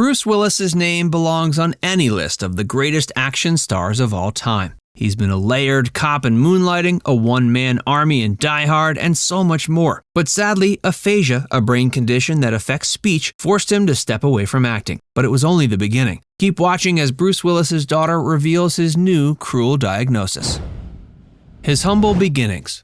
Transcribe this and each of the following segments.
Bruce Willis's name belongs on any list of the greatest action stars of all time. He's been a layered cop in Moonlighting, a one-man army in Die Hard, and so much more. But sadly, aphasia, a brain condition that affects speech, forced him to step away from acting. But it was only the beginning. Keep watching as Bruce Willis's daughter reveals his new cruel diagnosis. His humble beginnings.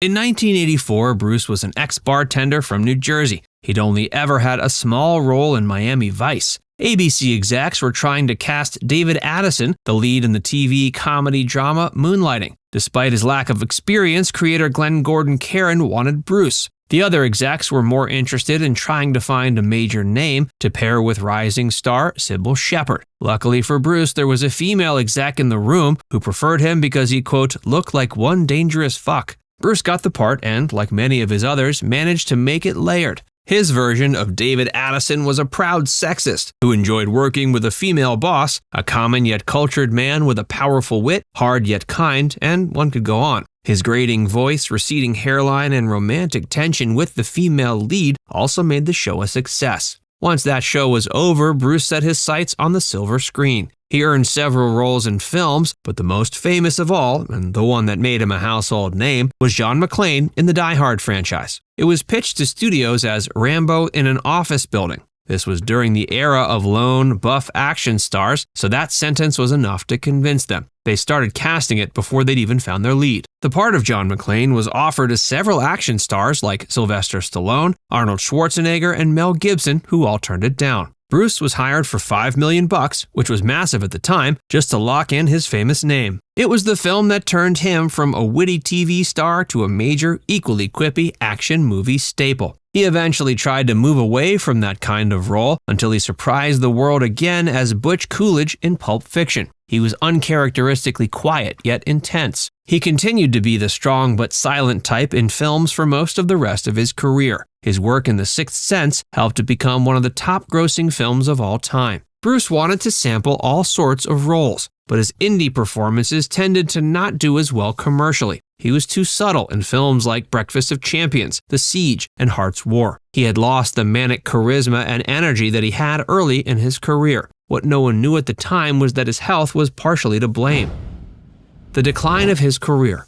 In 1984, Bruce was an ex-bartender from New Jersey. He'd only ever had a small role in Miami Vice. ABC execs were trying to cast David Addison, the lead in the TV comedy drama Moonlighting. Despite his lack of experience, creator Glenn Gordon Caron wanted Bruce. The other execs were more interested in trying to find a major name to pair with rising star Sybil Shepherd. Luckily for Bruce, there was a female exec in the room who preferred him because he, quote, looked like one dangerous fuck. Bruce got the part and, like many of his others, managed to make it layered. His version of David Addison was a proud sexist who enjoyed working with a female boss, a common yet cultured man with a powerful wit, hard yet kind, and one could go on. His grating voice, receding hairline, and romantic tension with the female lead also made the show a success. Once that show was over, Bruce set his sights on the silver screen. He earned several roles in films, but the most famous of all, and the one that made him a household name, was John McClane in the Die Hard franchise. It was pitched to studios as Rambo in an office building. This was during the era of lone, buff action stars, so that sentence was enough to convince them. They started casting it before they'd even found their lead. The part of John McClane was offered to several action stars like Sylvester Stallone, Arnold Schwarzenegger, and Mel Gibson, who all turned it down. Bruce was hired for $5 million, which was massive at the time, just to lock in his famous name. It was the film that turned him from a witty TV star to a major, equally quippy action movie staple. He eventually tried to move away from that kind of role until he surprised the world again as Butch Coolidge in Pulp Fiction. He was uncharacteristically quiet, yet intense. He continued to be the strong but silent type in films for most of the rest of his career. His work in The Sixth Sense helped it become one of the top-grossing films of all time. Bruce wanted to sample all sorts of roles, but his indie performances tended to not do as well commercially. He was too subtle in films like Breakfast of Champions, The Siege, and Heart's War. He had lost the manic charisma and energy that he had early in his career. What no one knew at the time was that his health was partially to blame. The decline of his career.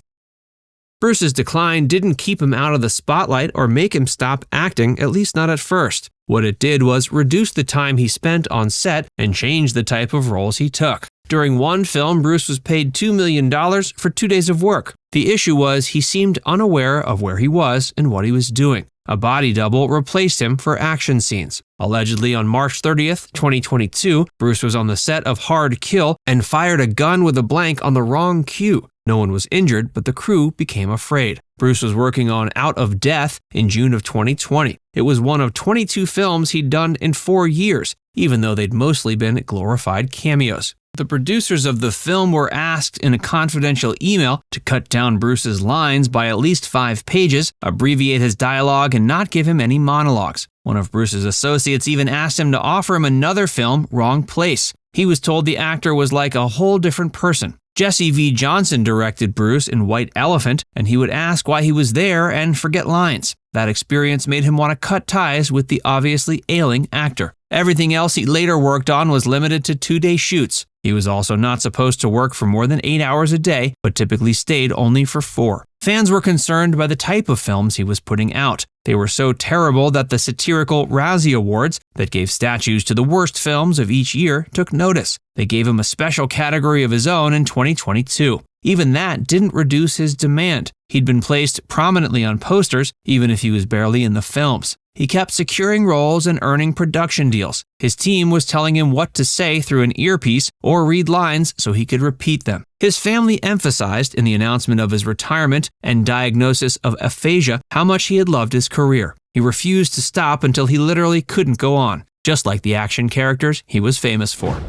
Bruce's decline didn't keep him out of the spotlight or make him stop acting, at least not at first. What it did was reduce the time he spent on set and change the type of roles he took. During one film, Bruce was paid $2 million for 2 days of work. The issue was he seemed unaware of where he was and what he was doing. A body double replaced him for action scenes. Allegedly on March 30th, 2022, Bruce was on the set of Hard Kill and fired a gun with a blank on the wrong cue. No one was injured, but the crew became afraid. Bruce was working on Out of Death in June of 2020. It was one of 22 films he'd done in 4 years, even though they'd mostly been glorified cameos. The producers of the film were asked in a confidential email to cut down Bruce's lines by at least 5 pages, abbreviate his dialogue, and not give him any monologues. One of Bruce's associates even asked him to offer him another film, Wrong Place. He was told the actor was like a whole different person. Jesse V. Johnson directed Bruce in White Elephant, and he would ask why he was there and forget lines. That experience made him want to cut ties with the obviously ailing actor. Everything else he later worked on was limited to 2-day shoots. He was also not supposed to work for more than 8 hours a day, but typically stayed only for 4. Fans were concerned by the type of films he was putting out. They were so terrible that the satirical Razzie Awards, that gave statues to the worst films of each year, took notice. They gave him a special category of his own in 2022. Even that didn't reduce his demand. He'd been placed prominently on posters, even if he was barely in the films. He kept securing roles and earning production deals. His team was telling him what to say through an earpiece or read lines so he could repeat them. His family emphasized in the announcement of his retirement and diagnosis of aphasia how much he had loved his career. He refused to stop until he literally couldn't go on, just like the action characters he was famous for.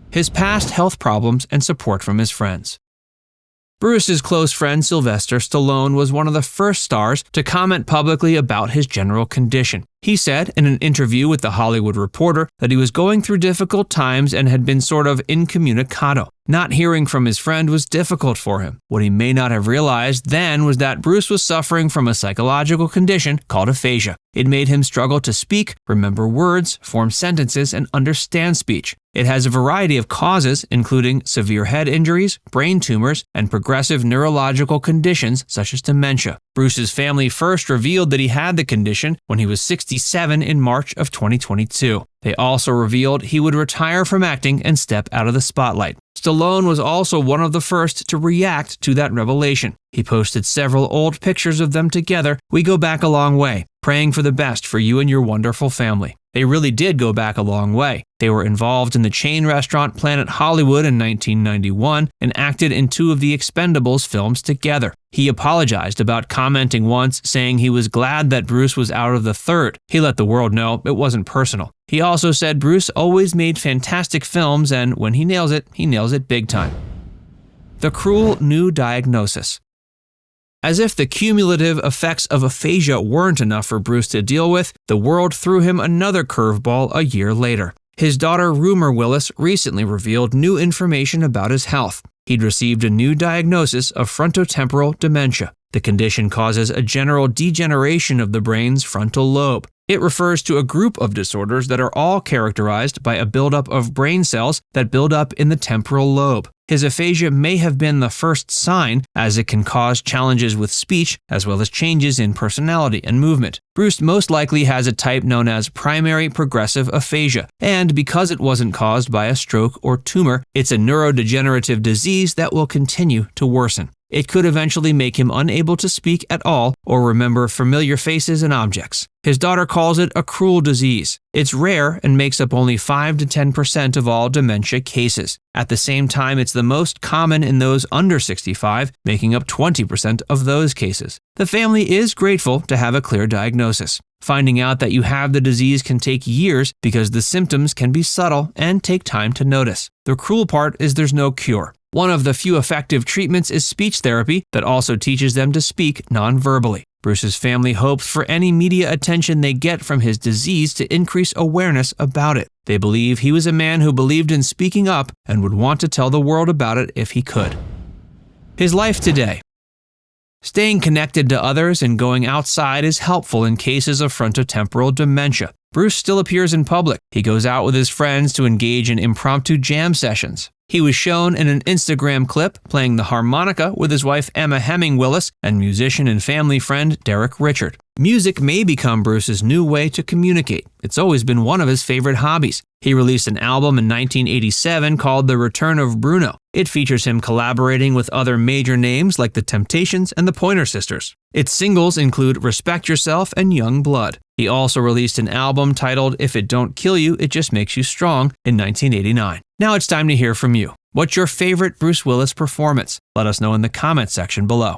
His past health problems and support from his friends. Bruce's close friend Sylvester Stallone was one of the first stars to comment publicly about his general condition. He said in an interview with The Hollywood Reporter that he was going through difficult times and had been sort of incommunicado. Not hearing from his friend was difficult for him. What he may not have realized then was that Bruce was suffering from a psychological condition called aphasia. It made him struggle to speak, remember words, form sentences, and understand speech. It has a variety of causes, including severe head injuries, brain tumors, and progressive neurological conditions such as dementia. Bruce's family first revealed that he had the condition when he was 67 in March of 2022. They also revealed he would retire from acting and step out of the spotlight. Stallone was also one of the first to react to that revelation. He posted several old pictures of them together. "We go back a long way, praying for the best for you and your wonderful family." They really did go back a long way. They were involved in the chain restaurant Planet Hollywood in 1991 and acted in 2 of the Expendables films together. He apologized about commenting once, saying he was glad that Bruce was out of the third. He let the world know it wasn't personal. He also said Bruce always made fantastic films, and when he nails it big time. The cruel new diagnosis. As if the cumulative effects of aphasia weren't enough for Bruce to deal with, the world threw him another curveball a year later. His daughter Rumor Willis recently revealed new information about his health. He'd received a new diagnosis of frontotemporal dementia. The condition causes a general degeneration of the brain's frontal lobe. It refers to a group of disorders that are all characterized by a buildup of brain cells that build up in the temporal lobe. His aphasia may have been the first sign, as it can cause challenges with speech as well as changes in personality and movement. Bruce most likely has a type known as primary progressive aphasia, and because it wasn't caused by a stroke or tumor, it's a neurodegenerative disease that will continue to worsen. It could eventually make him unable to speak at all or remember familiar faces and objects. His daughter calls it a cruel disease. It's rare and makes up only 5 to 10% of all dementia cases. At the same time, it's the most common in those under 65, making up 20% of those cases. The family is grateful to have a clear diagnosis. Finding out that you have the disease can take years because the symptoms can be subtle and take time to notice. The cruel part is there's no cure. One of the few effective treatments is speech therapy that also teaches them to speak non-verbally. Bruce's family hopes for any media attention they get from his disease to increase awareness about it. They believe he was a man who believed in speaking up and would want to tell the world about it if he could. His life today. Staying connected to others and going outside is helpful in cases of frontotemporal dementia. Bruce still appears in public. He goes out with his friends to engage in impromptu jam sessions. He was shown in an Instagram clip playing the harmonica with his wife Emma Hemming Willis and musician and family friend Derek Richard. Music may become Bruce's new way to communicate. It's always been one of his favorite hobbies. He released an album in 1987 called The Return of Bruno. It features him collaborating with other major names like The Temptations and the Pointer Sisters. Its singles include Respect Yourself and Young Blood. He also released an album titled If It Don't Kill You, It Just Makes You Strong in 1989. Now it's time to hear from you. What's your favorite Bruce Willis performance? Let us know in the comments section below.